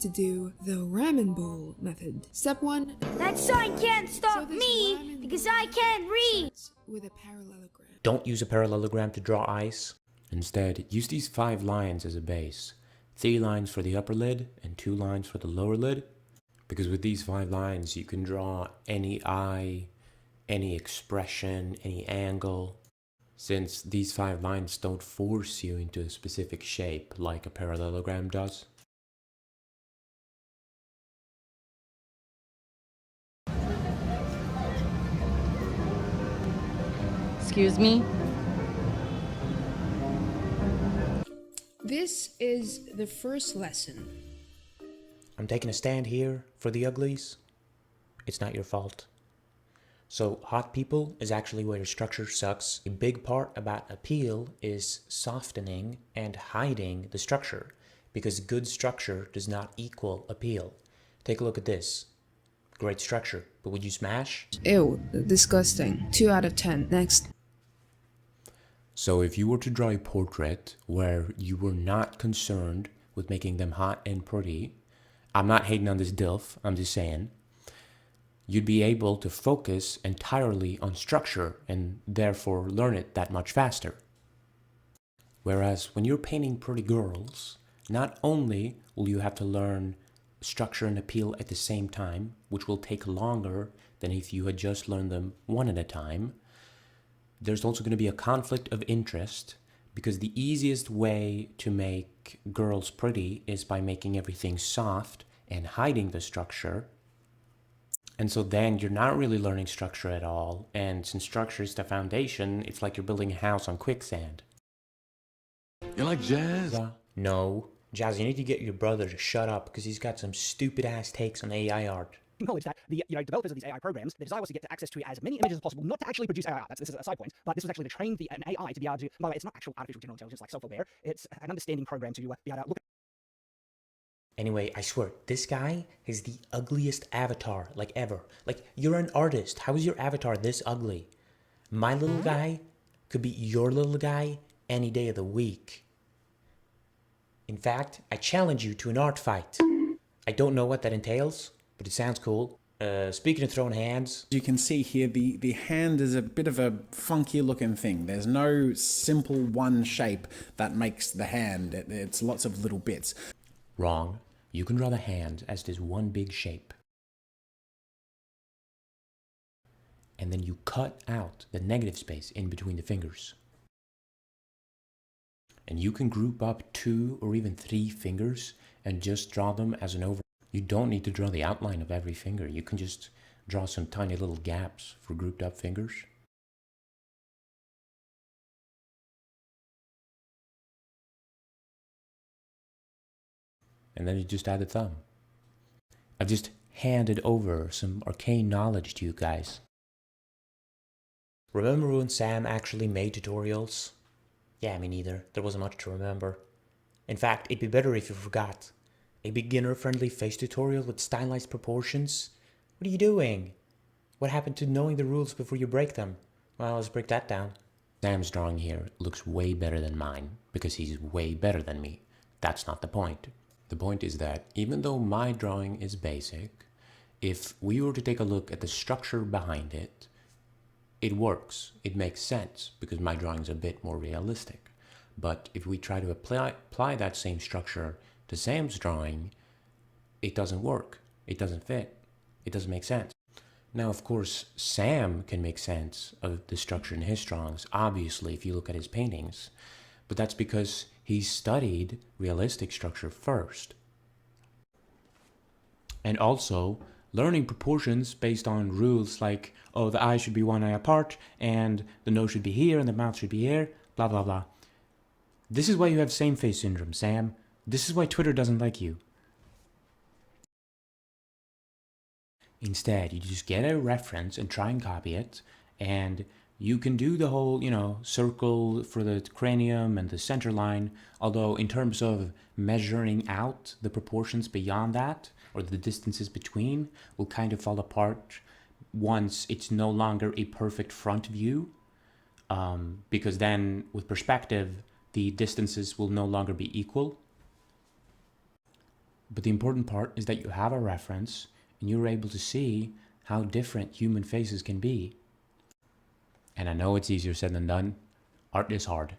to do the ramen bowl method. Step 1. That sign can't stop me because I can't read. With a parallelogram. Don't use a parallelogram to draw eyes. Instead, use these 5 lines as a base. 3 lines for the upper lid and 2 lines for the lower lid. Because with these 5 lines, you can draw any eye, any expression, any angle. Since these 5 lines don't force you into a specific shape like a parallelogram does. Excuse me? This is the first lesson. I'm taking a stand here for the uglies. It's not your fault. So hot people is actually where your structure sucks. A big part about appeal is softening and hiding the structure, because good structure does not equal appeal. Take a look at this. Great structure, but would you smash? Ew, disgusting. 2 out of 10. Next. So if you were to draw a portrait where you were not concerned with making them hot and pretty, I'm not hating on this DILF, I'm just saying, you'd be able to focus entirely on structure and therefore learn it that much faster. Whereas when you're painting pretty girls, not only will you have to learn structure and appeal at the same time, which will take longer than if you had just learned them one at a time, there's also going to be a conflict of interest, because the easiest way to make girls pretty is by making everything soft and hiding the structure. And so then you're not really learning structure at all, and since structure is the foundation, it's like you're building a house on quicksand. You like jazz? No. Jazz, you need to get your brother to shut up, because he's got some stupid ass takes on AI art. Acknowledge that the developers of these AI programs, their desire was to get access to as many images as possible, not to actually produce AI art. This is a side point, but this was actually to train an AI to be able to. By the way, it's not actual artificial general intelligence like self-aware. It's an understanding program to be able to look. Anyway, I swear, this guy is the ugliest avatar like ever. Like, you're an artist. How is your avatar this ugly? My little guy could be your little guy any day of the week. In fact, I challenge you to an art fight. I don't know what that entails, but it sounds cool. Speaking of throwing hands... You can see here the hand is a bit of a funky looking thing. There's no simple one shape that makes the hand. It's lots of little bits. Wrong. You can draw the hand as this one big shape. And then you cut out the negative space in between the fingers. And you can group up 2 or even 3 fingers and just draw them as an over. You don't need to draw the outline of every finger. You can just draw some tiny little gaps for grouped up fingers. And then you just add a thumb. I've just handed over some arcane knowledge to you guys. Remember when Sam actually made tutorials? Yeah, me neither. There wasn't much to remember. In fact, it'd be better if you forgot. A beginner-friendly face tutorial with stylized proportions? What are you doing? What happened to knowing the rules before you break them? Well, let's break that down. Sam's drawing here looks way better than mine, because he's way better than me. That's not the point. The point is that, even though my drawing is basic, if we were to take a look at the structure behind it, it works. It makes sense, because my drawing is a bit more realistic. But if we try to apply that same structure to Sam's drawing, it doesn't work. It doesn't fit. It doesn't make sense. Now, of course, Sam can make sense of the structure in his drawings, obviously, if you look at his paintings. But that's because he studied realistic structure first. And also, learning proportions based on rules like, oh, the eye should be 1 eye apart, and the nose should be here, and the mouth should be here, blah, blah, blah. This is why you have same face syndrome, Sam. This is why Twitter doesn't like you. Instead, you just get a reference and try and copy it, and you can do the whole, circle for the cranium and the center line, although in terms of measuring out the proportions beyond that, or the distances between, will kind of fall apart once it's no longer a perfect front view, because then with perspective, the distances will no longer be equal. But the important part is that you have a reference and you're able to see how different human faces can be. And I know it's easier said than done. Art is hard.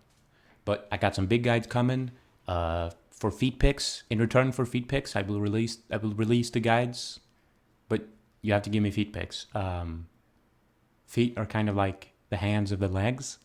But I got some big guides coming for feet pics. In return for feet pics, I will release the guides. But you have to give me feet pics. Feet are kind of like the hands of the legs.